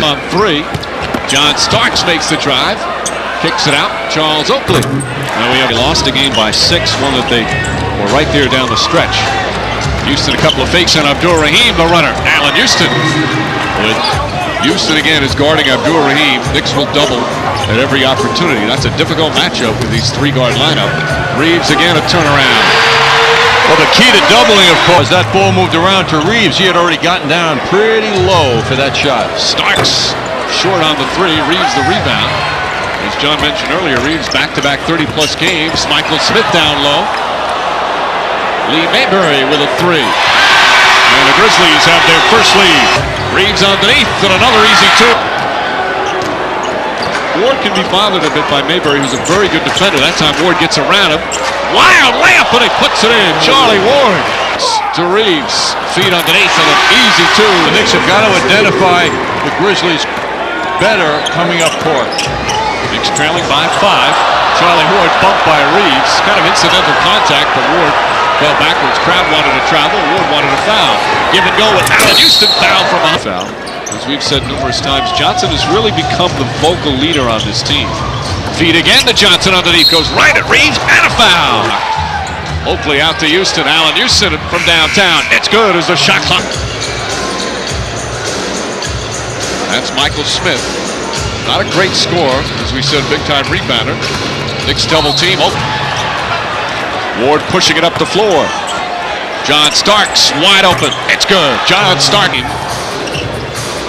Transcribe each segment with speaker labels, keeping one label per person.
Speaker 1: On three. John Starks makes the drive. Kicks it out. Charles Oakley. Now we have lost a game by 6. One that they were right there down the stretch. Houston a couple of fakes on Abdur-Rahim, the runner. Allen Houston. With Houston again is guarding Abdur-Rahim. Knicks will double at every opportunity. That's a difficult matchup with these three-guard lineup. Reeves again a turnaround.
Speaker 2: Well, the key to doubling, of course, that ball moved around to Reeves. He had already gotten down pretty low for that shot.
Speaker 1: Starks short on the three. Reeves the rebound. As John mentioned earlier, Reeves back-to-back 30-plus games. Michael Smith down low. Lee Mayberry with a three. And the Grizzlies have their first lead. Reeves underneath and another easy two. Ward can be bothered a bit by Mayberry, who's a very good defender. That time Ward gets around him. Wild layup, and he puts it in. Charlie Ward to Reeves. Feet underneath and an easy two.
Speaker 2: The Knicks have got to identify the Grizzlies better coming up court.
Speaker 1: Knicks trailing by 5. Charlie Ward bumped by Reeves. Kind of incidental contact, but Ward fell backwards. Crowd wanted to travel. Ward wanted a foul. Give and go with Allen Houston. Foul from a foul. As we've said numerous times, Johnson has really become the vocal leader on this team. Feed again to Johnson underneath. Goes right at Reeves and a foul. Oakley out to Houston. Allen Houston from downtown. It's good as the shot clock. That's Michael Smith. Not a great score, as we said, big-time rebounder. Knicks double team. Ward pushing it up the floor. John Starks wide open. It's good. John Starks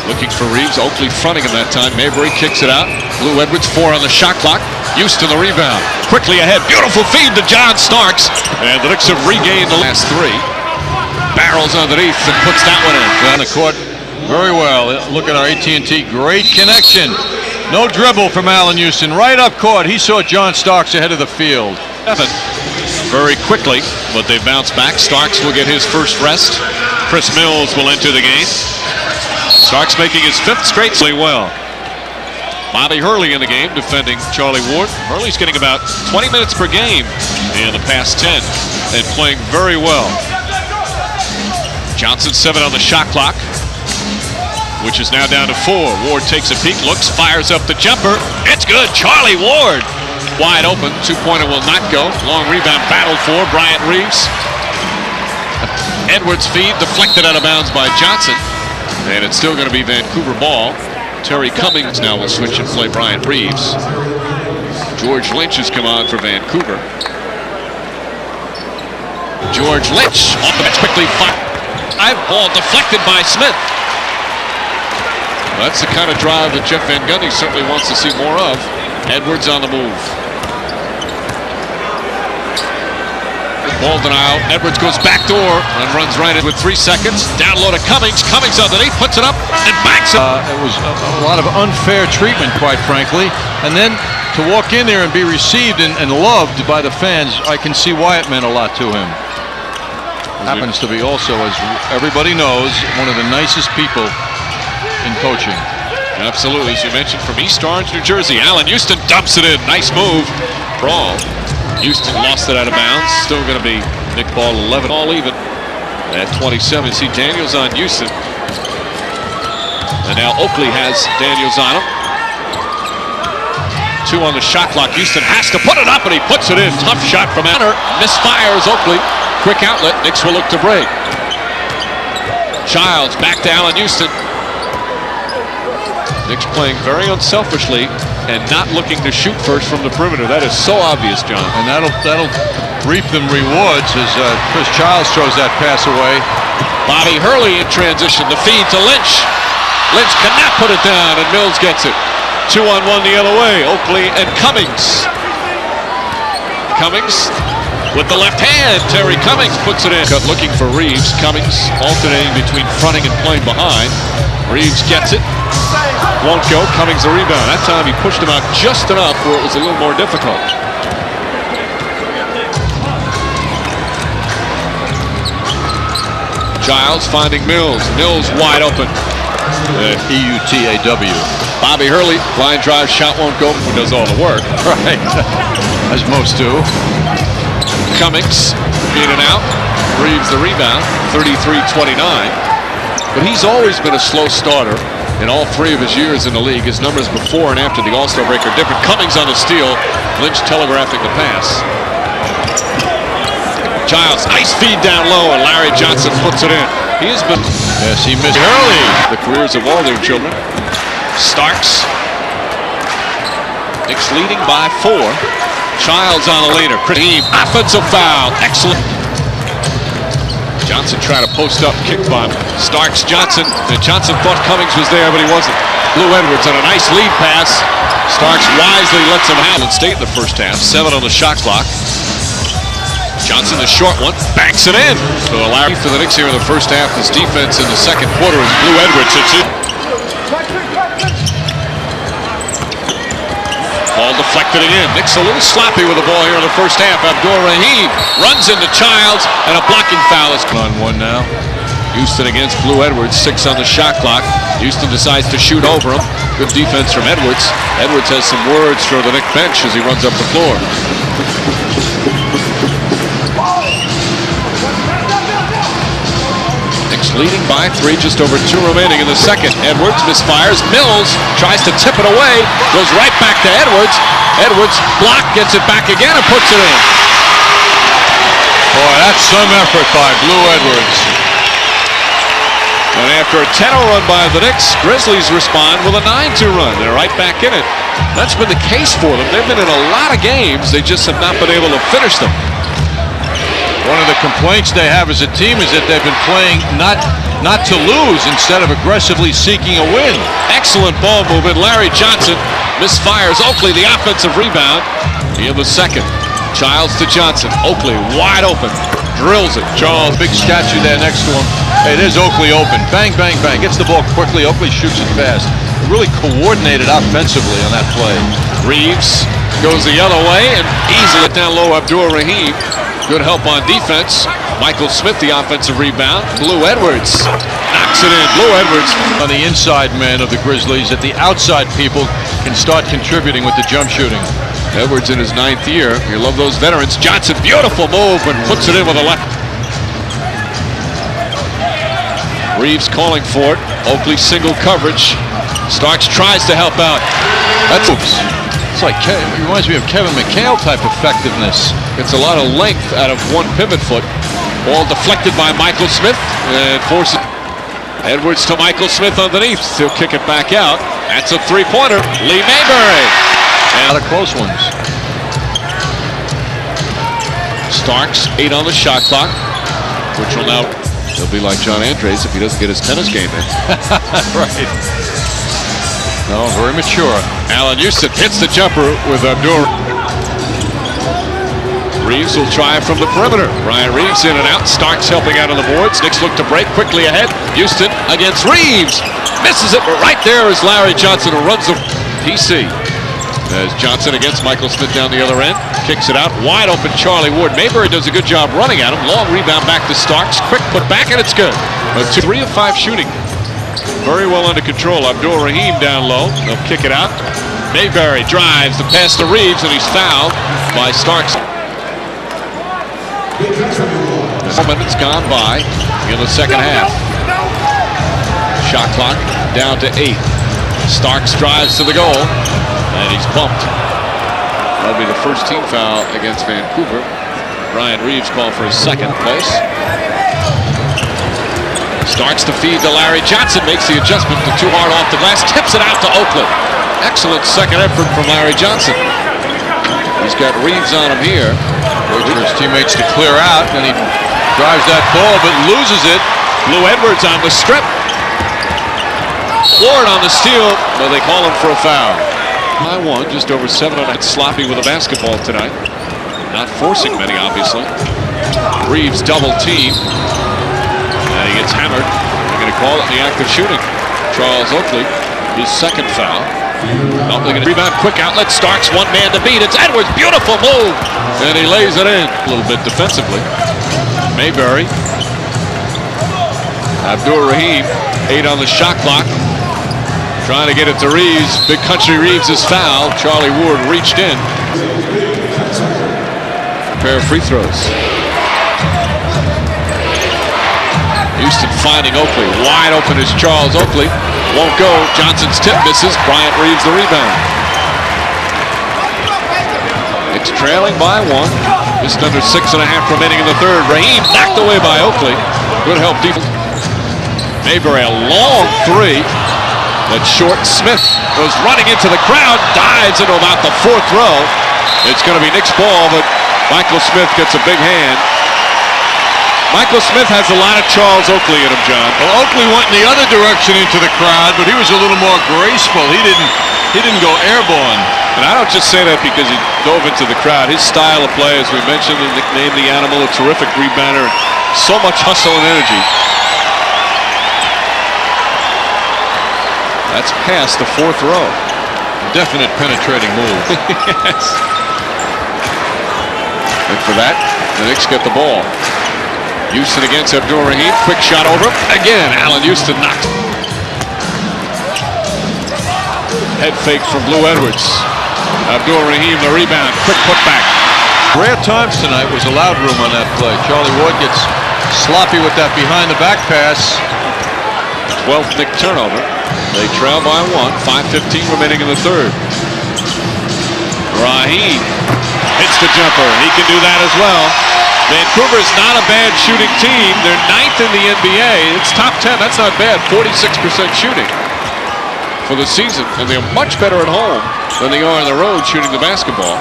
Speaker 1: looking for Reeves. Oakley fronting him that time. Mayberry kicks it out. Blue Edwards 4 on the shot clock. Houston the rebound. Quickly ahead. Beautiful feed to John Starks. And the Knicks have regained the last 3. Barrels underneath and puts that one in.
Speaker 2: On the court very well. Look at our AT&T. Great connection. No dribble from Allen Houston. Right up court. He saw John Starks ahead of the field.
Speaker 1: Very quickly, but they bounce back. Starks will get his first rest. Chris Mills will enter the game. Starks making his 5th straight play well. Bobby Hurley in the game defending Charlie Ward. Hurley's getting about 20 minutes per game in the past 10 and playing very well. Johnson 7 on the shot clock, which is now down to 4. Ward takes a peek, looks, fires up the jumper. It's good. Charlie Ward wide open. 2-pointer will not go. Long rebound battled for Bryant Reeves. Edwards feed deflected out of bounds by Johnson. And it's still going to be Vancouver ball. Terry Cummings now will switch and play Bryant Reeves. George Lynch has come on for Vancouver. George Lynch off the bench quickly. Ball deflected by Smith. That's the kind of drive that Jeff Van Gundy certainly wants to see more of. Edwards on the move. Ball denial. Edwards goes back door and runs right in with 3 seconds. Down low to Cummings. Cummings underneath, puts it up and banks it.
Speaker 2: It was a lot of unfair treatment, quite frankly. And then to walk in there and be received and loved by the fans, I can see why it meant a lot to him. Happens to be also, as everybody knows, one of the nicest people in coaching.
Speaker 1: Absolutely, as you mentioned, from East Orange, New Jersey. Allen Houston dumps it in. Nice move. Brawl. Houston lost it out of bounds. Still going to be Knick ball 11, all even at 27. See Daniels on Houston. And now Oakley has Daniels on him. 2 on the shot clock. Houston has to put it up, and he puts it in. Tough shot from Hunter. Misfires Oakley. Quick outlet. Knicks will look to break. Childs back to Allen Houston. Knicks playing very unselfishly and not looking to shoot first from the perimeter. That is so obvious, John.
Speaker 2: And that'll reap them rewards as Chris Childs throws that pass away.
Speaker 1: Bobby Hurley in transition. The feed to Lynch. Lynch cannot put it down, and Mills gets it. 2-on-1 the other way. Oakley and Cummings. Cummings with the left hand. Terry Cummings puts it in. Looking for Reeves. Cummings alternating between fronting and playing behind. Reeves gets it. Won't go. Cummings the rebound. That time he pushed him out just enough where it was a little more difficult. Childs finding Mills. Mills wide open.
Speaker 2: E-U-T-A-W.
Speaker 1: Bobby Hurley, line drive, shot won't go, who does all the work.
Speaker 2: Right. As most do.
Speaker 1: Cummings, in and out. Reeves the rebound, 33-29. But he's always been a slow starter. in all 3 of his years in the league. His numbers before and after the All-Star break are different. Cummings on the steal. Lynch telegraphing the pass. Childs, nice feed down low, and Larry Johnson puts it in. He has been...
Speaker 2: Yes, he missed early.
Speaker 1: The careers of all their children. Starks. Knicks leading by 4. Childs on the leader. Team offensive foul. Excellent. Johnson tried to post up, kick by Starks. Johnson. And Johnson thought Cummings was there, but he wasn't. Blue Edwards on a nice lead pass. Starks wisely lets him have it. State in the first half. 7 on the shot clock. Johnson, the short one, banks it in. So Larry for the Knicks here in the first half. His defense in the second quarter is Blue Edwards. It's it. Ball deflected again. Knicks a little sloppy with the ball here in the first half. Abdur-Rahim runs into Childs, and a blocking foul is
Speaker 2: on 1 now.
Speaker 1: Houston against Blue Edwards, 6 on the shot clock. Houston decides to shoot over him. Good defense from Edwards. Edwards has some words for the Knicks bench as he runs up the floor. Knicks leading by 3, just over 2 remaining in the second. Edwards misfires. Mills tries to tip it away. Goes right back to Edwards. Edwards block, gets it back again and puts it in.
Speaker 2: Boy, that's some effort by Blue Edwards.
Speaker 1: And after a 10-0 run by the Knicks, Grizzlies respond with a 9-2 run. They're right back in it. That's been the case for them. They've been in a lot of games. They just have not been able to finish them.
Speaker 2: One of the complaints they have as a team is that they've been playing not to lose instead of aggressively seeking a win.
Speaker 1: Excellent ball movement. Larry Johnson misfires. Oakley, the offensive rebound in the second. Childs to Johnson. Oakley wide open. Drills it.
Speaker 2: Charles, big statue there next to him. Hey, there's Oakley open. Bang, bang, bang. Gets the ball quickly. Oakley shoots it fast. Really coordinated offensively on that play.
Speaker 1: Reeves goes the other way and easily down low. Abdur-Rahim. Good help on defense. Michael Smith, the offensive rebound. Blue Edwards knocks it in. Blue Edwards
Speaker 2: on the inside men of the Grizzlies, that the outside people can start contributing with the jump shooting.
Speaker 1: Edwards in his 9th year. You love those veterans. Johnson, beautiful move, and puts it in with a left. Reeves calling for it. Oakley single coverage. Starks tries to help out.
Speaker 2: That's it's like, it reminds me of Kevin McHale type effectiveness.
Speaker 1: Gets a lot of length out of one pivot foot. Ball deflected by Michael Smith and forces Edwards to Michael Smith underneath. He'll kick it back out. That's a 3-pointer. Lee Mayberry.
Speaker 2: And a lot of close ones.
Speaker 1: Starks, 8 on the shot clock, which will now, he'll be like John Andres if he doesn't get his tennis game in.
Speaker 2: Right. No, very mature.
Speaker 1: Allen Houston hits the jumper with Abdur. Reeves will try from the perimeter. Ryan Reeves in and out. Starks helping out on the boards. Knicks look to break quickly ahead. Houston against Reeves. Misses it, but right there is Larry Johnson who runs the PC. As Johnson against Michael Smith down the other end. Kicks it out. Wide open Charlie Ward. Mayberry does a good job running at him. Long rebound back to Starks. Quick put back and it's good. 3 of 5 shooting. Very well under control. Abdur-Rahim down low. They'll kick it out. Mayberry drives the pass to Reeves and he's fouled by Starks. 4 minutes gone by in the second half. Shot clock down to 8. Starks drives to the goal and he's bumped. That'll be the first team foul against Vancouver. Ryan Reeves called for his second place. Starts to feed to Larry Johnson, makes the adjustment to too hard off the glass, tips it out to Oakland. Excellent second effort from Larry Johnson. He's got Reeves on him here.
Speaker 2: Waits for his teammates to clear out, and he drives that ball, but loses it.
Speaker 1: Blue Edwards on the strip. Ward on the steal, but they call him for a foul. By 1, just over 7 on it. Sloppy with a basketball tonight. Not forcing many, obviously. Reeves double team. And he gets hammered. They're going to call it in the act of shooting. Charles Oakley, his second foul. Oh, they're going to rebound, quick outlet. Starks, one man to beat. It's Edwards, beautiful move. And he lays it in a little bit defensively. Mayberry. Abdur-Rahim, 8 on the shot clock. Trying to get it to Reeves. Big Country Reeves is fouled. Charlie Ward reached in. Pair of free throws. Houston finding Oakley. Wide open is Charles Oakley. Won't go. Johnson's tip misses. Bryant Reeves the rebound. Knicks trailing by 1. Just under 6.5 remaining in the third. Raheem knocked away by Oakley. Good help defense. Mayberry a long 3. That's short. Smith goes running into the crowd. Dives into about the 4th row. It's going to be Knicks ball, but Michael Smith gets a big hand. Michael Smith has a lot of Charles Oakley in him, John.
Speaker 2: Well, Oakley went in the other direction into the crowd, but he was a little more graceful. He didn't go airborne.
Speaker 1: And I don't just say that because he dove into the crowd. His style of play, as we mentioned, and nicknamed the Animal, a terrific rebounder, so much hustle and energy. That's past the 4th row.
Speaker 2: Definite penetrating move.
Speaker 1: Yes. And for that, the Knicks get the ball. Houston against Abdur-Rahim. Quick shot over. Again, Allen Houston knocked. Head fake from Blue Edwards. Abdur-Rahim the rebound. Quick putback.
Speaker 2: Rare times tonight was allowed room on that play. Charlie Ward gets sloppy with that behind the back pass.
Speaker 1: 12th Knick turnover. They trail by 1. 5:15 remaining in the third. Rahim hits the jumper. He can do that as well. Vancouver is not a bad shooting team. They're 9th in the NBA. It's top 10. That's not bad. 46% shooting for the season. And they're much better at home than they are on the road shooting the basketball.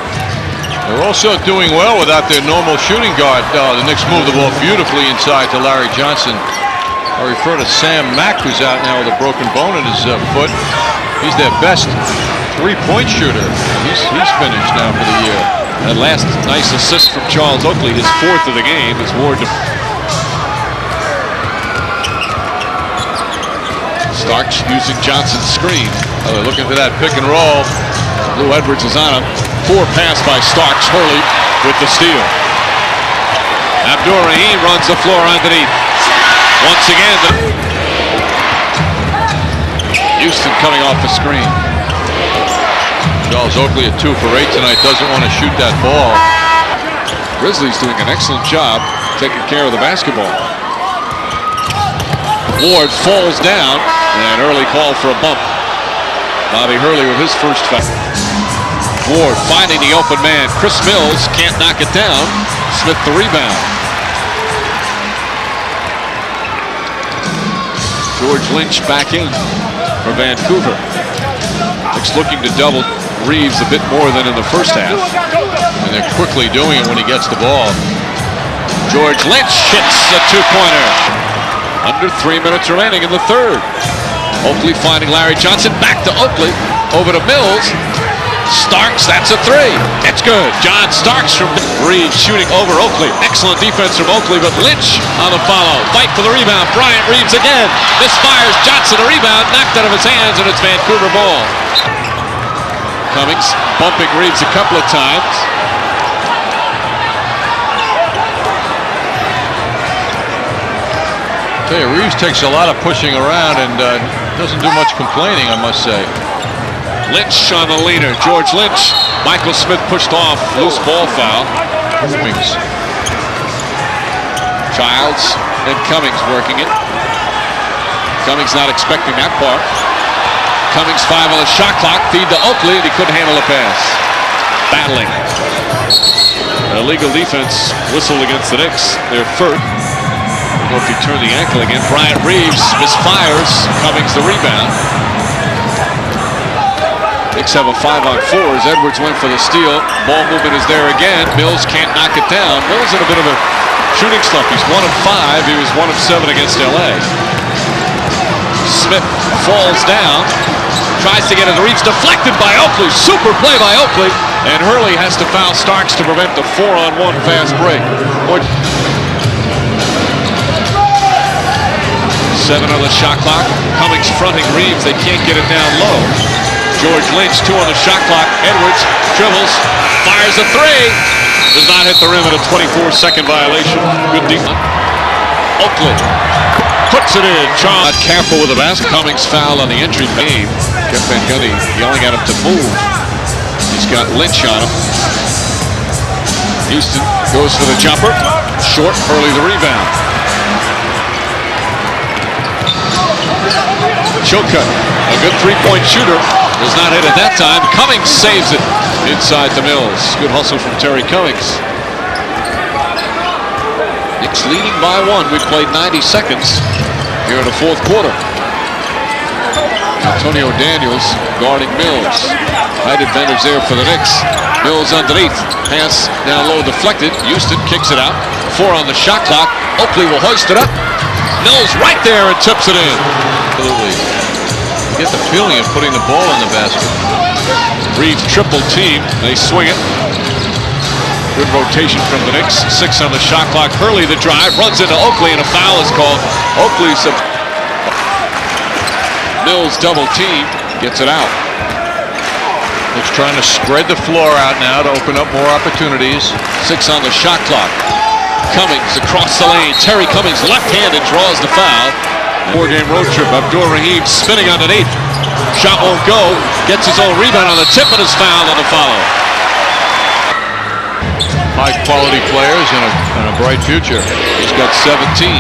Speaker 2: They're also doing well without their normal shooting guard. The Knicks move the ball beautifully inside to Larry Johnson. I refer to Sam Mack, who's out now with a broken bone in his foot. He's their best three-point shooter. He's finished now for the year.
Speaker 1: That last nice assist from Charles Oakley, his 4th of the game, is Ward. Starks using Johnson's screen.
Speaker 2: Oh, they're looking for that pick and roll.
Speaker 1: Blue Edwards is on him. 4 pass by Starks. Hurley with the steal. Abdur-Rahim runs the floor underneath. Once again, Houston coming off the screen.
Speaker 2: Charles Oakley at 2 for 8 tonight. Doesn't want to shoot that ball.
Speaker 1: Grizzlies doing an excellent job taking care of the basketball. Ward falls down, and early call for a bump. Bobby Hurley with his first foul. Ward finding the open man. Chris Mills can't knock it down. Smith the rebound. George Lynch back in for Vancouver. Knicks looking to double Reeves a bit more than in the first half.
Speaker 2: And they're quickly doing it when he gets the ball.
Speaker 1: George Lynch hits a 2-pointer. Under 3 minutes remaining in the third. Oakley finding Larry Johnson. Back to Oakley. Over to Mills. Starks, that's a 3. It's good. John Starks from Reeves shooting over Oakley. Excellent defense from Oakley, but Lynch on the follow. Fight for the rebound. Bryant Reeves again. Misfires. Johnson a rebound. Knocked out of his hands, and it's Vancouver ball. Cummings bumping Reeves a couple of times.
Speaker 2: Reeves takes a lot of pushing around and doesn't do much complaining, I must say.
Speaker 1: Lynch on the leader. George Lynch. Michael Smith pushed off. Loose ball foul.
Speaker 2: Cummings.
Speaker 1: Childs and Cummings working it. Cummings not expecting that part. Cummings 5 on the shot clock. Feed to Oakley, and he couldn't handle the pass. Battling. Illegal defense whistled against the Knicks. They're first. I don't know if he turned the ankle again. Bryant Reeves misfires. Cummings the rebound. Knicks have a 5-on-4 as Edwards went for the steal. Ball movement is there again. Mills can't knock it down. Mills in a bit of a shooting slump. He's 1 of 5. He was 1 of 7 against LA. Smith falls down. Tries to get it to Reeves. Deflected by Oakley. Super play by Oakley. And Hurley has to foul Starks to prevent the 4-on-1 fast break. 7 on the shot clock. Cummings fronting Reeves. They can't get it down low. George Lynch 2 on the shot clock. Edwards dribbles, fires a 3. Does not hit the rim at a 24-second violation. Good defense. Oakley puts it in. Charles not careful with the basket. Cummings foul on the entry game. Jeff Van Gundy yelling at him to move. He's got Lynch on him. Houston goes for the jumper. Short, Hurley the rebound. Chilcutt, a good three-point shooter, does not hit it that time. Cummings saves it inside the Mills. Good hustle from Terry Cummings. Knicks leading by 1. We've played 90 seconds here in the fourth quarter. Antonio Daniels guarding Mills. Height advantage there for the Knicks. Mills underneath. Pass down low deflected. Houston kicks it out. 4 on the shot clock. Oakley will hoist it up. Mills right there and tips it in.
Speaker 2: Absolutely. You get the feeling of putting the ball in the basket.
Speaker 1: Reeves triple team. They swing it. Good rotation from the Knicks. 6 on the shot clock. Hurley the drive. Runs into Oakley and a foul is called. Oakley's Mills double team. Gets it out.
Speaker 2: Knicks trying to spread the floor out now to open up more opportunities.
Speaker 1: 6 on the shot clock. Cummings across the lane. Terry Cummings left-handed draws the foul. 4-game road trip. Abdur-Rahim spinning underneath. Shot won't go. Gets his own rebound on the tip and is fouled on the follow.
Speaker 2: High-quality players and a bright future.
Speaker 1: He's got 17.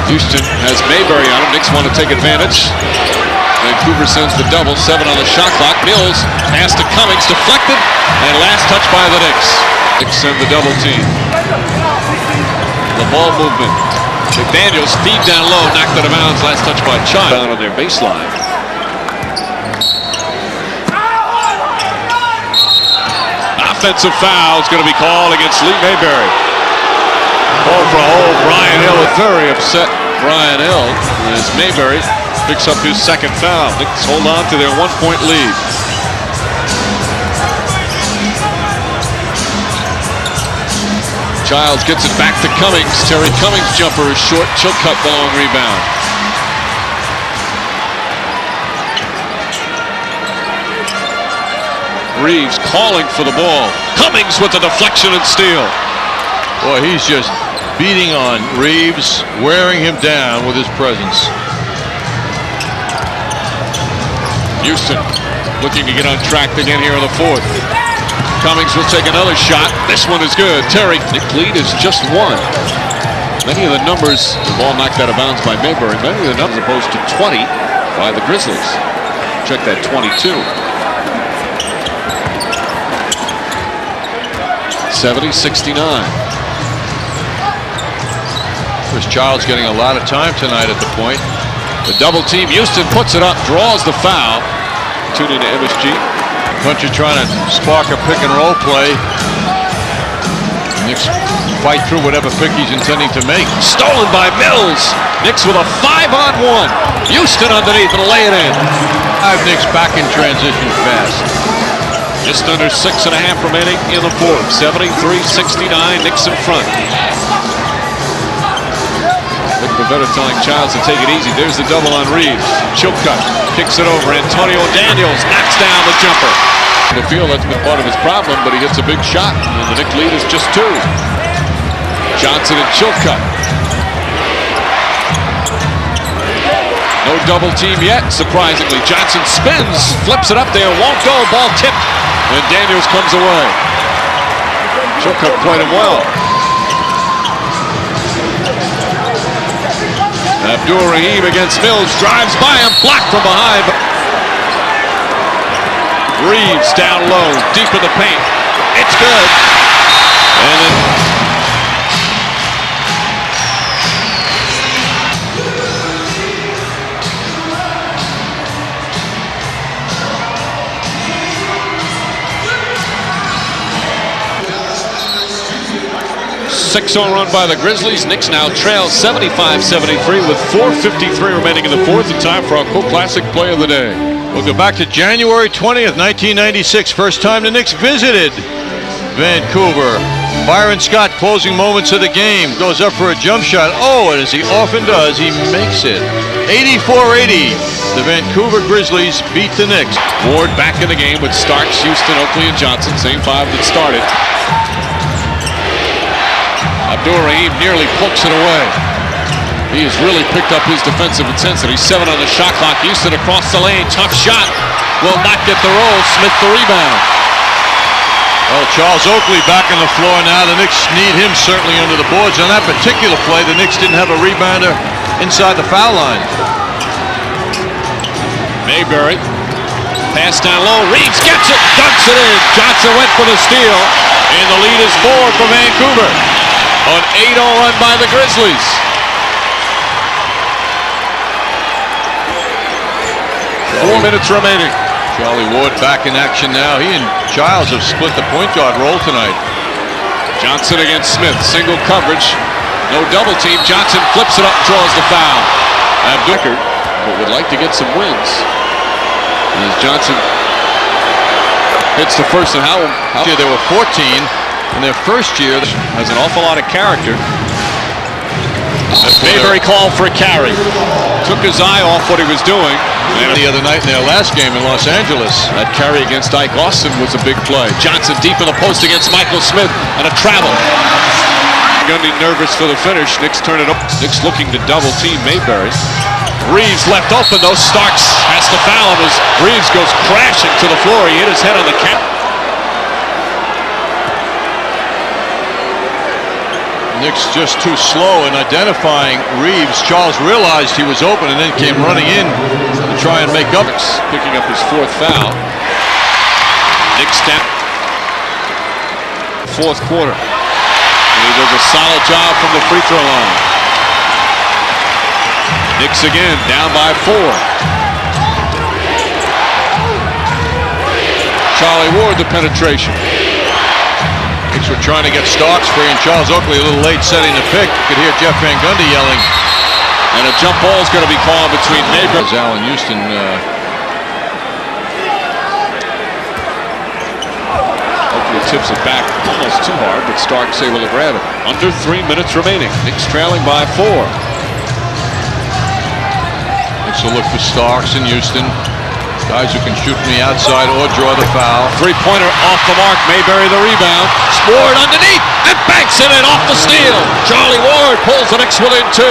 Speaker 1: Houston has Mayberry on him. Knicks want to take advantage. Vancouver sends the double. 7 on the shot clock. Mills pass to Cummings, deflected, and last touch by the Knicks. Knicks send the double team. The ball movement. McDaniels feed down low, knocked out of bounds. Last touch by Child. Down on their baseline. Offensive foul is going to be called against Lee Mayberry. Ball for a hole. Brian Hill, very upset. Brian Hill as Mayberry picks up his second foul. Knicks hold on to their 1-point lead. Childs gets it back to Cummings. Terry Cummings' jumper is short. Chilcutt the long rebound. Reeves calling for the ball. Cummings with the deflection and steal.
Speaker 2: Boy, he's just beating on Reeves, wearing him down with his presence.
Speaker 1: Houston looking to get on track again here in the fourth. Cummings will take another shot. This one is good. Terry, Nick lead is just 1. Many of the numbers, the ball knocked out of bounds by Mayberry. Many of the numbers opposed to 20 by the Grizzlies. Check that 22. 70-69.
Speaker 2: Chris Childs getting a lot of time tonight at the point.
Speaker 1: The double team. Houston puts it up, draws the foul. Tune into MSG.
Speaker 2: Country trying to spark a pick and roll play. Knicks fight through whatever pick he's intending to make.
Speaker 1: Stolen by Mills. Knicks with a 5-on-1. Houston underneath and lay it in.
Speaker 2: 5 Knicks back in transition fast.
Speaker 1: Just under 6.5 remaining in the fourth. 73-69. Knicks in front. Rick Bavetta telling Childs to take it easy. There's the double on Reeves. Chilcutt kicks it over. Antonio Daniels knocks down the jumper. The field, that's been part of his problem, but he hits a big shot, and the Knicks lead is just 2. Johnson and Chilcutt. No double team yet, surprisingly. Johnson spins, flips it up there, won't go. Ball tipped, and Daniels comes away. Chilcutt played him well. Abdur-Rahim against Mills, drives by him, blocked from behind. Reeves down low, deep in the paint. It's good. And then six-0 run by the Grizzlies. Knicks now trail 75-73 with 4:53 remaining in the fourth. In time for our Classic Play of the Day.
Speaker 2: We'll go back to January 20th, 1996. First time the Knicks visited Vancouver. Byron Scott, closing moments of the game, goes up for a jump shot. Oh, and as he often does, he makes it. 84-80. The Vancouver Grizzlies beat the Knicks.
Speaker 1: Ward back in the game with Starks, Houston, Oakley, and Johnson. Same 5 that started. Abdur-Rahim nearly pokes it away. He has really picked up his defensive intensity. 7 on the shot clock. Houston across the lane. Tough shot. Will not get the roll. Smith the rebound.
Speaker 2: Well, Charles Oakley back on the floor now. The Knicks need him certainly under the boards. On that particular play, the Knicks didn't have a rebounder inside the foul line.
Speaker 1: Mayberry. Pass down low. Reeves gets it. Dunks it in. Johnson went for the steal. And the lead is 4 for Vancouver. An 8-0 run by the Grizzlies. Four minutes remaining.
Speaker 2: Charlie Ward back in action now. He and Childs have split the point guard role tonight.
Speaker 1: Johnson against Smith. Single coverage. No double team. Johnson flips it up, draws the foul. Abdul, but would like to get some wins. As Johnson hits the first, and how
Speaker 2: they were 14 in their first year.
Speaker 1: Has an awful lot of character. Mayberry called for a carry. Took his eye off what he was doing.
Speaker 2: And the other night in their last game in Los Angeles.
Speaker 1: That carry against Ike Austin was a big play. Johnson deep in the post against Michael Smith and a travel. Gundy nervous for the finish. Knicks turn it up. Knicks looking to double team Mayberry. Reeves left open though. Starks has to foul him as Reeves goes crashing to the floor. He hit his head on the cap.
Speaker 2: Knicks just too slow in identifying Reeves. Charles realized he was open and then came running in to try and make up.
Speaker 1: Picking up his 4th foul. Knicks down. 4th quarter. And he does a solid job from the free throw line. Knicks again down by 4. Charlie Ward the penetration.
Speaker 2: Knicks were trying to get Starks free, and Charles Oakley a little late setting the pick. You could hear Jeff Van Gundy yelling.
Speaker 1: And a jump ball is going to be called between Mayberry.
Speaker 2: Allen Houston
Speaker 1: Oakley tips it back almost too hard, but Starks able to grab it. Under 3 minutes remaining. Knicks trailing by 4.
Speaker 2: Knicks will look for Starks and Houston. Guys who can shoot from the outside or draw the foul.
Speaker 1: Three-pointer off the mark. Mayberry the rebound. Ward underneath and banks it in off the steal. Charlie Ward pulls the Knicks within 2.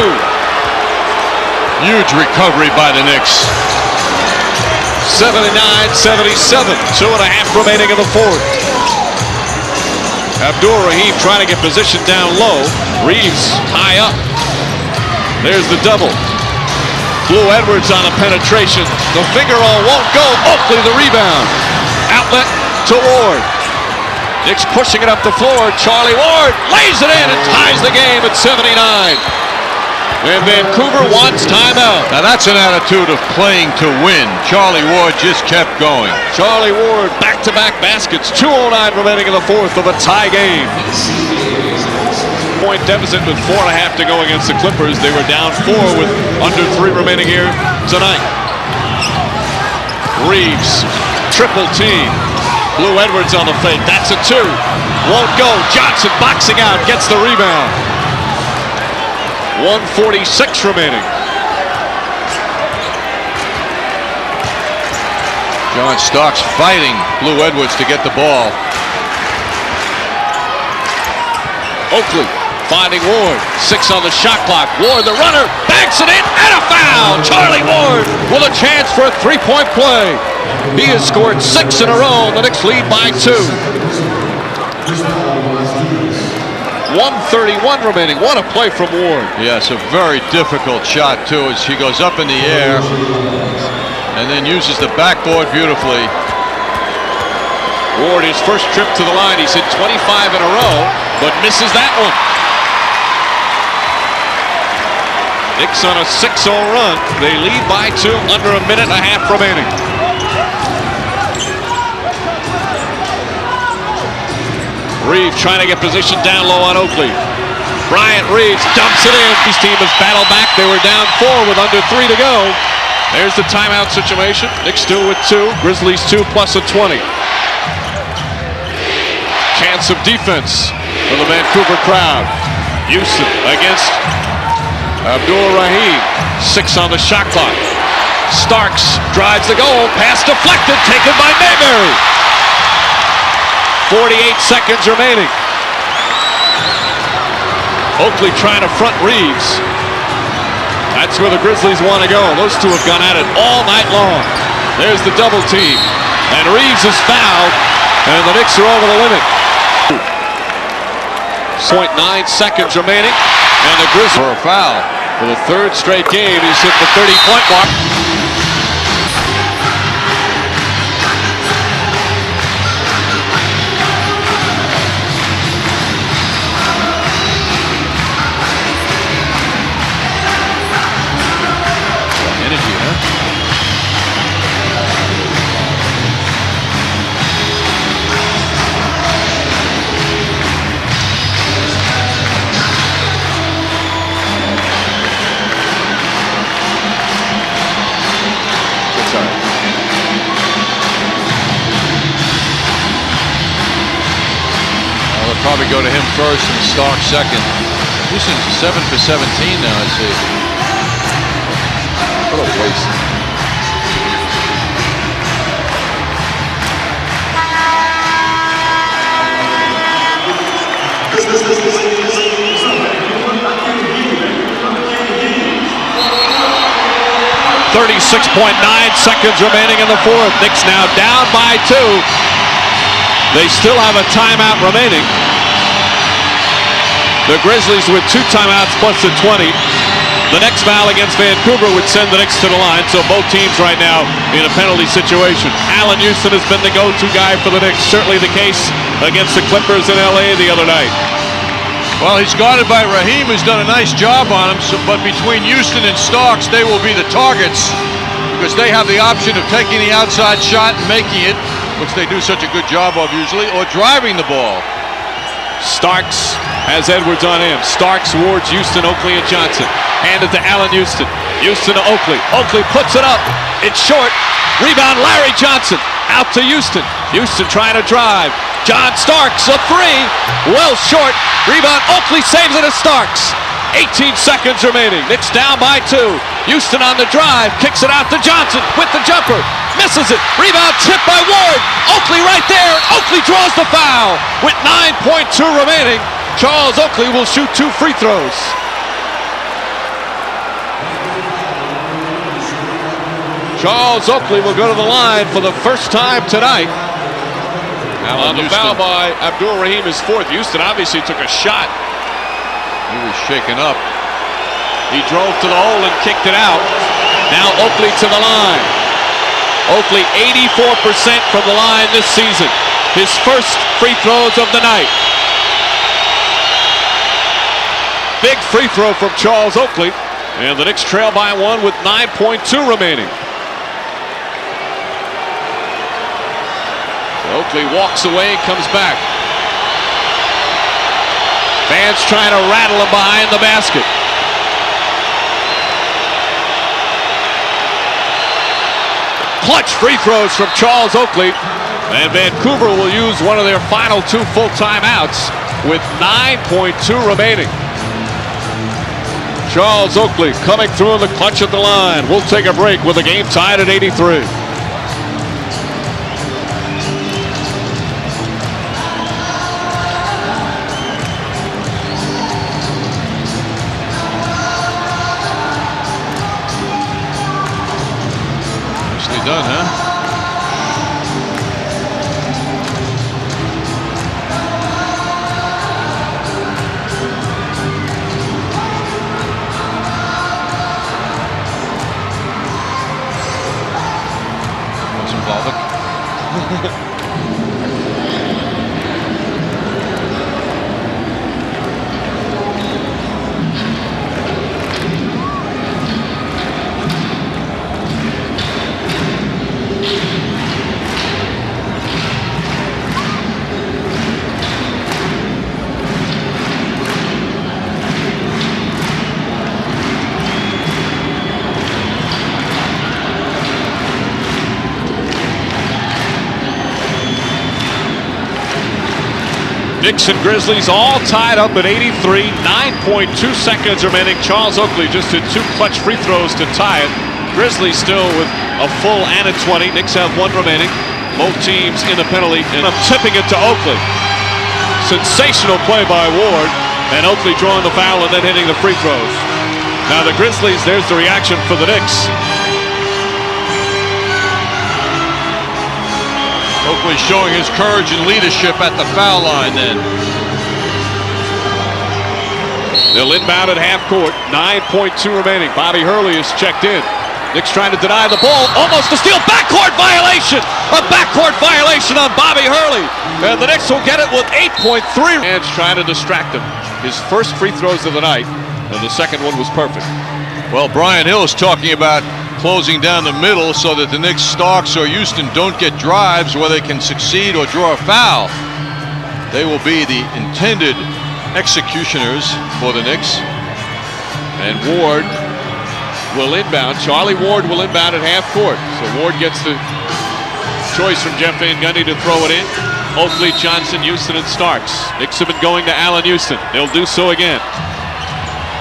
Speaker 2: Huge recovery by the Knicks.
Speaker 1: 79-77. 2.5 remaining in the 4th. Abdul Rahim trying to get position down low. Reeves high up. There's the double. Blue Edwards on a penetration. The finger roll won't go. Oakley the rebound. Outlet to Ward. Knicks pushing it up the floor. Charlie Ward lays it in and ties the game at 79. And Vancouver wants timeout.
Speaker 2: Now that's an attitude of playing to win. Charlie Ward just kept going.
Speaker 1: Charlie Ward back-to-back baskets. 2:09 remaining in the 4th of a tie game. Point deficit with 4.5 to go against the Clippers. They were down 4 with under 3 remaining here tonight. Reeves, triple team. Blue Edwards on the fake. That's a 2. Won't go. Johnson boxing out. Gets the rebound. 1:46 remaining.
Speaker 2: John Starks fighting Blue Edwards to get the ball.
Speaker 1: Oakley finding Ward. 6 on the shot clock. Ward the runner. Banks it in and a foul. Charlie Ward with a chance for a 3-point play. He has scored 6 in a row. The Knicks lead by 2. 1:31 remaining. What a play from Ward.
Speaker 2: Yes, a very difficult shot too as he goes up in the air and then uses the backboard beautifully.
Speaker 1: Ward, his first trip to the line, he's hit 25 in a row, but misses that one. Knicks on a 6-0 run. They lead by 2, under a minute and a half remaining. Reeves trying to get position down low on Oakley. Bryant Reeves dumps it in. His team has battled back. They were down 4 with under 3 to go. There's the timeout situation. Knicks still with 2. Grizzlies 2 plus a 20. Chance of defense for the Vancouver crowd. Houston against Abdul Rahim. 6 on the shot clock. Starks drives the goal. Pass deflected. Taken by Mayberry. 48 seconds remaining. Oakley trying to front Reeves. That's where the Grizzlies want to go. Those two have gone at it all night long. There's the double team. And Reeves is fouled. And the Knicks are over the limit. 0.9 seconds remaining. And the Grizzlies
Speaker 2: for a foul.
Speaker 1: For the third straight game, he's hit the 30-point mark.
Speaker 2: Energy, huh? Probably go to him first and Stark second. Houston's 7 for 17 now, I see. What a waste.
Speaker 1: .9 seconds remaining in the fourth. Knicks now down by 2. They still have a timeout remaining. The Grizzlies with 2 timeouts plus the 20. The next foul against Vancouver would send the Knicks to the line, so both teams right now in a penalty situation. Allen Houston has been the go-to guy for the Knicks. Certainly the case against the Clippers in LA the other night.
Speaker 2: Well, he's guarded by Raheem, who's done a nice job on him, but between Houston and Starks, they will be the targets because they have the option of taking the outside shot and making it, which they do such a good job of usually, or driving the ball.
Speaker 1: Starks has Edwards on him. Starks, Ward, Houston, Oakley, and Johnson. Handed to Allen Houston. Houston to Oakley. Oakley puts it up. It's short. Rebound, Larry Johnson. Out to Houston. Houston trying to drive. John Starks, a 3. Well short. Rebound, Oakley saves it to Starks. 18 seconds remaining. Knicks down by 2. Houston on the drive. Kicks it out to Johnson with the jumper. Misses it. Rebound tipped by Ward. Oakley right there. Oakley draws the foul. With 9.2 remaining, Charles Oakley will shoot 2 free throws. Charles Oakley will go to the line for the first time tonight. On the foul by Abdul Rahim is 4th. Houston obviously took a shot.
Speaker 2: He was shaken up.
Speaker 1: He drove to the hole and kicked it out. Now Oakley to the line. Oakley 84% from the line this season. His first free throws of the night. Big free throw from Charles Oakley. And the Knicks trail by 1 with 9.2 remaining. Oakley walks away and comes back. Fans trying to rattle him behind the basket. Clutch free throws from Charles Oakley. And Vancouver will use one of their final 2 full timeouts with 9.2 remaining. Charles Oakley coming through in the clutch at the line. We'll take a break with the game tied at 83.
Speaker 2: Done, huh? Want some Volvic?
Speaker 1: Knicks and Grizzlies all tied up at 83. 9.2 seconds remaining. Charles Oakley just did 2 clutch free throws to tie it. Grizzlies still with a full and a 20. Knicks have 1 remaining. Both teams in the penalty. And I'm tipping it to Oakley. Sensational play by Ward. And Oakley drawing the foul and then hitting the free throws. Now the Grizzlies, there's the reaction for the Knicks.
Speaker 2: Oakley showing his courage and leadership at the foul line then.
Speaker 1: They'll inbound at half court. 9.2 remaining. Bobby Hurley is checked in. Knicks trying to deny the ball. Almost a steal. Backcourt violation. A backcourt violation on Bobby Hurley. And the Knicks will get it with 8.3. Hands trying to distract him. His first free throws of the night. And the second one was perfect.
Speaker 2: Well, Brian Hill is talking about closing down the middle so that the Knicks, Starks, or Houston don't get drives where they can succeed or draw a foul. They will be the intended executioners for the Knicks.
Speaker 1: And Ward will inbound. Charlie Ward will inbound at half court. So Ward gets the choice from Jeff Van Gundy to throw it in. Oakley, Johnson, Houston, and Starks. Knicks have been going to Allen Houston. They'll do so again.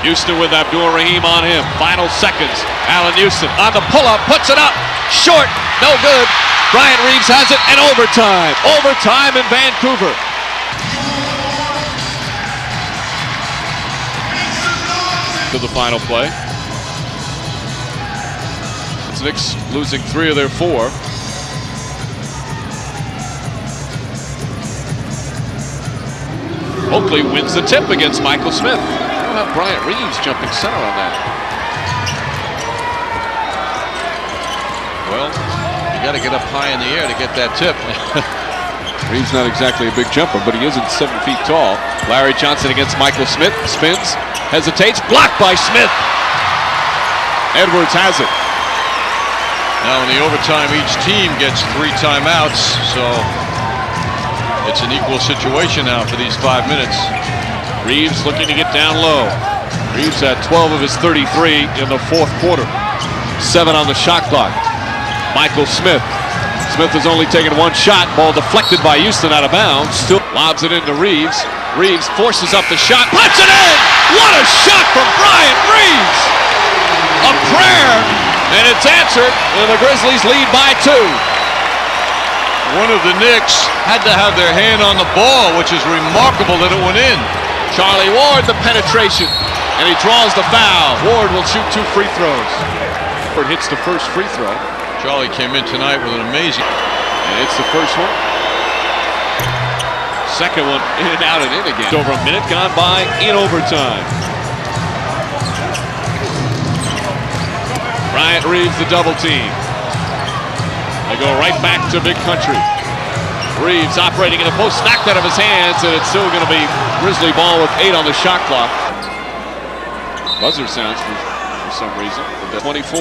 Speaker 1: Houston with Abdul Rahim on him. Final seconds. Allen Houston on the pull-up, puts it up. Short, no good. Bryant Reeves has it, and overtime. Overtime in Vancouver. To the final play. It's Knicks losing 3 of their 4. Oakley wins the tip against Michael Smith. How about Bryant Reeves jumping center on that?
Speaker 2: Well, you got to get up high in the air to get that tip.
Speaker 1: Reeves not exactly a big jumper, but he isn't 7 feet tall. Larry Johnson against Michael Smith. Spins, hesitates, blocked by Smith. Edwards has it.
Speaker 2: Now in the overtime, each team gets 3 timeouts, so it's an equal situation now for these 5 minutes.
Speaker 1: Reeves looking to get down low. Reeves had 12 of his 33 in the 4th quarter. 7 on the shot clock. Michael Smith. Smith has only taken 1 shot. Ball deflected by Houston out of bounds. Still lobs it into Reeves. Reeves forces up the shot. Puts it in! What a shot from Bryant Reeves! A prayer, and it's answered. And the Grizzlies lead by 2.
Speaker 2: One of the Knicks had to have their hand on the ball, which is remarkable that it went in.
Speaker 1: Charlie Ward, the penetration, and he draws the foul. Ward will shoot 2 free throws. Ward hits the first free throw.
Speaker 2: Charlie came in tonight with an amazing...
Speaker 1: And it's the first one. Second one, in and out and in again. Over a minute gone by in overtime. Bryant Reeves, the double team. They go right back to Big Country. Reeves operating in the post, knocked out of his hands, and it's still going to be Grizzly ball with 8 on the shot clock. Buzzer sounds for some reason. 24.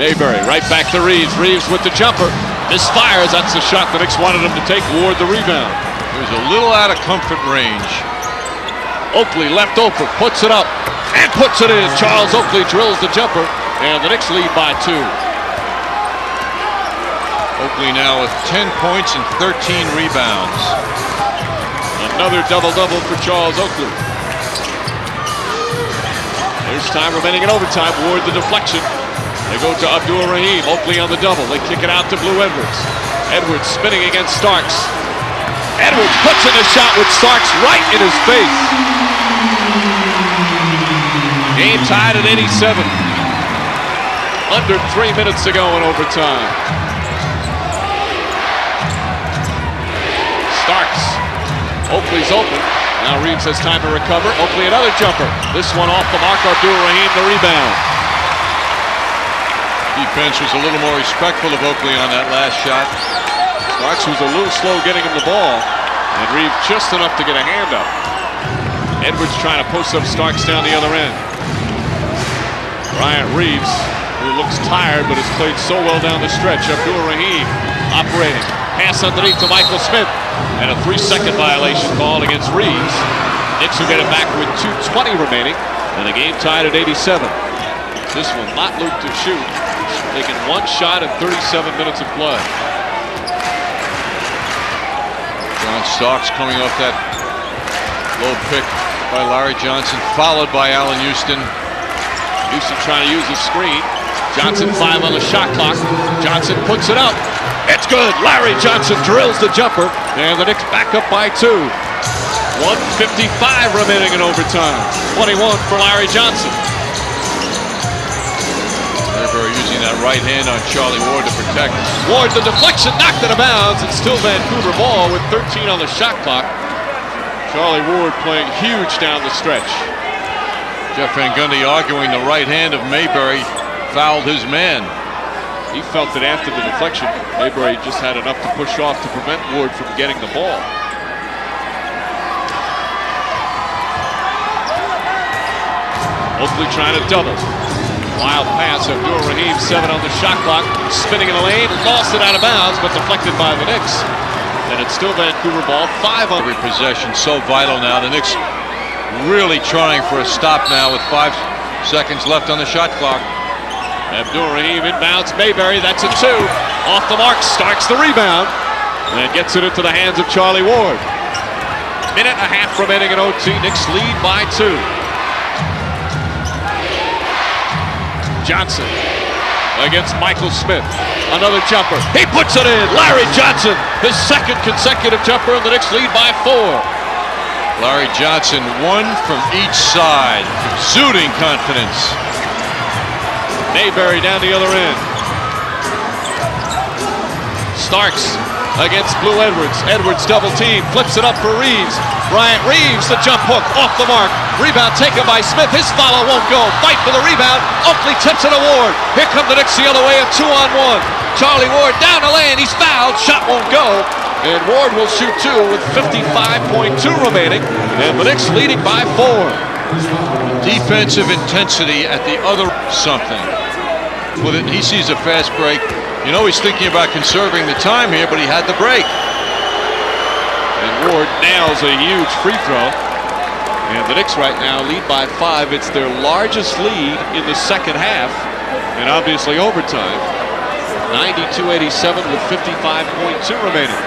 Speaker 1: Mayberry right back to Reeves. Reeves with the jumper. Misfires. That's the shot the Knicks wanted him to take. Ward the rebound.
Speaker 2: It was a little out of comfort range.
Speaker 1: Oakley left open, puts it up, and puts it in. Charles Oakley drills the jumper, and the Knicks lead by 2.
Speaker 2: Oakley now with 10 points and 13 rebounds.
Speaker 1: Another double-double for Charles Oakley. There's time remaining in overtime. Ward the deflection. They go to Abdul Rahim. Oakley on the double. They kick it out to Blue Edwards. Edwards spinning against Starks. Edwards puts in a shot with Starks right in his face. Game tied at 87. Under 3 minutes to go in overtime. Starks. Oakley's open. Now Reeves has time to recover. Oakley another jumper. This one off the mark. Abdul Rahim the rebound.
Speaker 2: Defense was a little more respectful of Oakley on that last shot.
Speaker 1: Starks was a little slow getting him the ball. And Reeves just enough to get a hand up. Edwards trying to post up Starks down the other end. Bryant Reeves, who looks tired but has played so well down the stretch. Abdul Rahim operating. Pass underneath to Michael Smith. And a 3-second violation called against Reeves. Knicks will get it back with 2:20 remaining. And the game tied at 87. This will not Luke to shoot. Taking 1 shot in 37 minutes of play.
Speaker 2: John Starks coming off that low pick by Larry Johnson, followed by Allen Houston.
Speaker 1: Houston trying to use the screen. Johnson 5 on the shot clock. Johnson puts it up. It's good. Larry Johnson drills the jumper. And the Knicks back up by 2. 1:55 remaining in overtime. 21 for Larry Johnson.
Speaker 2: Mayberry using that right hand on Charlie Ward to protect.
Speaker 1: Ward, the deflection knocked out of bounds. It's still Vancouver ball with 13 on the shot clock. Charlie Ward playing huge down the stretch.
Speaker 2: Jeff Van Gundy arguing the right hand of Mayberry fouled his man.
Speaker 1: He felt that after the deflection, Mayberry just had enough to push off to prevent Ward from getting the ball. Oakley trying to double. Wild pass of Abdur-Rahim, 7 on the shot clock, spinning in the lane, lost it out of bounds, but deflected by the Knicks. And it's still Vancouver ball, 5 on
Speaker 2: every possession. So vital now. The Knicks really trying for a stop now with 5 seconds left on the shot clock.
Speaker 1: Abdur-Rahim inbounds Mayberry, that's a 2. Off the mark, Starks the rebound, and gets it into the hands of Charlie Ward. Minute and a half remaining in OT, Knicks lead by 2. Johnson against Michael Smith. Another jumper. He puts it in. Larry Johnson, his second consecutive jumper, and the Knicks lead by 4.
Speaker 2: Larry Johnson, 1 from each side, exuding confidence.
Speaker 1: Mayberry down the other end. Starks against Blue Edwards. Edwards double team, flips it up for Reeves. Bryant Reeves, the jump hook, off the mark. Rebound taken by Smith. His follow won't go. Fight for the rebound. Oakley tips it to Ward. Here come the Knicks the other way, a 2-on-1. Charlie Ward down the lane. He's fouled. Shot won't go. And Ward will shoot 2 with 55.2 remaining. And the Knicks leading by 4.
Speaker 2: Defensive intensity at the other something. With it, he sees a fast break. You know he's thinking about conserving the time here, but he had the break.
Speaker 1: And Ward nails a huge free throw. And the Knicks right now lead by 5. It's their largest lead in the second half. And obviously overtime. 92-87 with 55.2 remaining.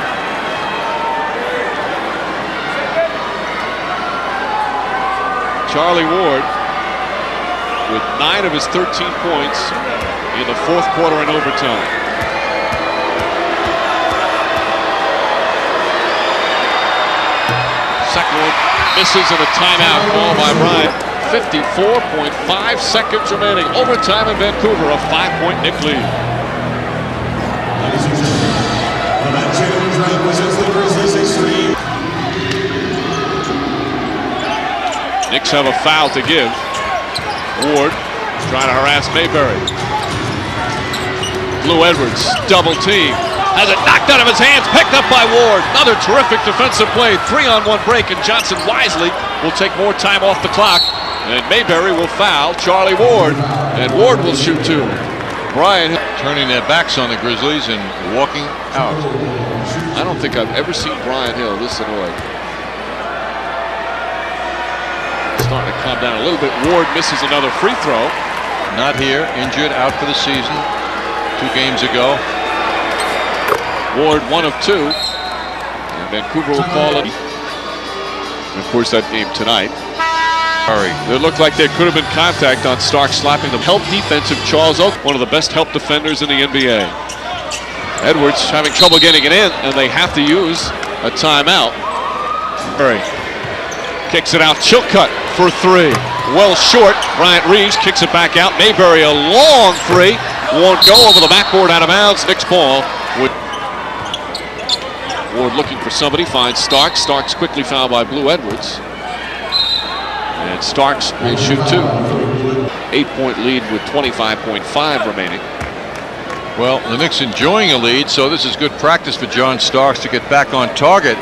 Speaker 1: Charlie Ward with 9 of his 13 points in the fourth quarter in overtime. Second one misses and a timeout called by Bryant. 54.5 seconds remaining. Overtime in Vancouver, a 5-point Knick lead. Knicks have a foul to give. Ward trying to harass Mayberry. Blue Edwards, double team. Has it knocked out of his hands, picked up by Ward. Another terrific defensive play. 3-on-1 break, and Johnson wisely will take more time off the clock. And Mayberry will foul Charlie Ward, and Ward will shoot 2. Bryant
Speaker 2: turning their backs on the Grizzlies and walking out.
Speaker 1: I don't think I've ever seen Brian Hill this annoyed. Starting to calm down a little bit. Ward misses another free throw.
Speaker 2: Not here, injured, out for the season 2 games ago.
Speaker 1: Ward 1 of 2. And Vancouver will call it. And of course that game tonight. It looked like there could have been contact on Starks slapping the help defensive Charles Oak, one of the best help defenders in the NBA. Edwards having trouble getting it in, and they have to use a timeout. Murray kicks it out, Chilcutt for 3. Well short. Bryant Reeves kicks it back out. Mayberry a long 3. Won't go over the backboard, out of bounds. Knicks ball. Ward looking for somebody, finds Starks. Starks quickly fouled by Blue Edwards. And Starks will shoot 2. 8-point lead with 25.5 remaining.
Speaker 2: Well, the Knicks enjoying a lead, so this is good practice for John Starks to get back on target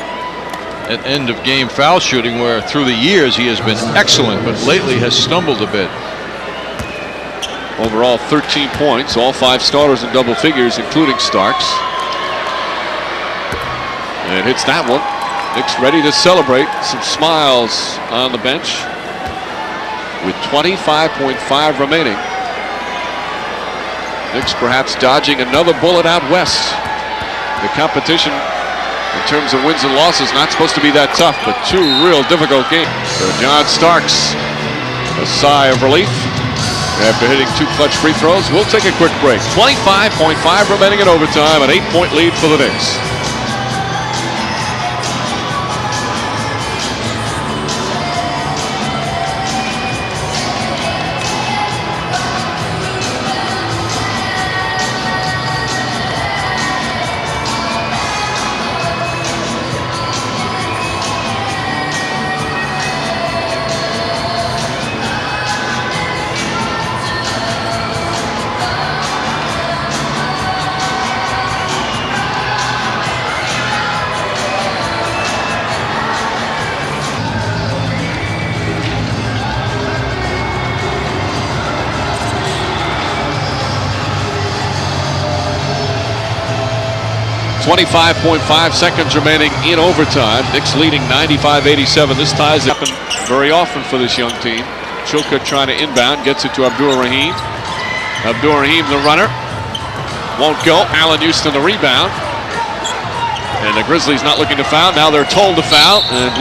Speaker 2: at end of game foul shooting, where through the years he has been excellent, but lately has stumbled a bit.
Speaker 1: Overall 13 points, all 5 starters in double figures, including Starks. And hits that one. Knicks ready to celebrate. Some smiles on the bench with 25.5 remaining. Knicks perhaps dodging another bullet out west. The competition in terms of wins and losses not supposed to be that tough, but 2 real difficult games. So John Starks, a sigh of relief after hitting 2 clutch free throws. We'll take a quick break. 25.5 remaining in overtime, an 8-point lead for the Knicks. 25.5 seconds remaining in overtime. Knicks leading 95-87. This ties happen very often for this young team. Chilcutt trying to inbound, gets it to Abdur-Rahim. Abdur-Rahim, the runner, won't go. Allen Houston, the rebound. And the Grizzlies not looking to foul. Now they're told to foul. And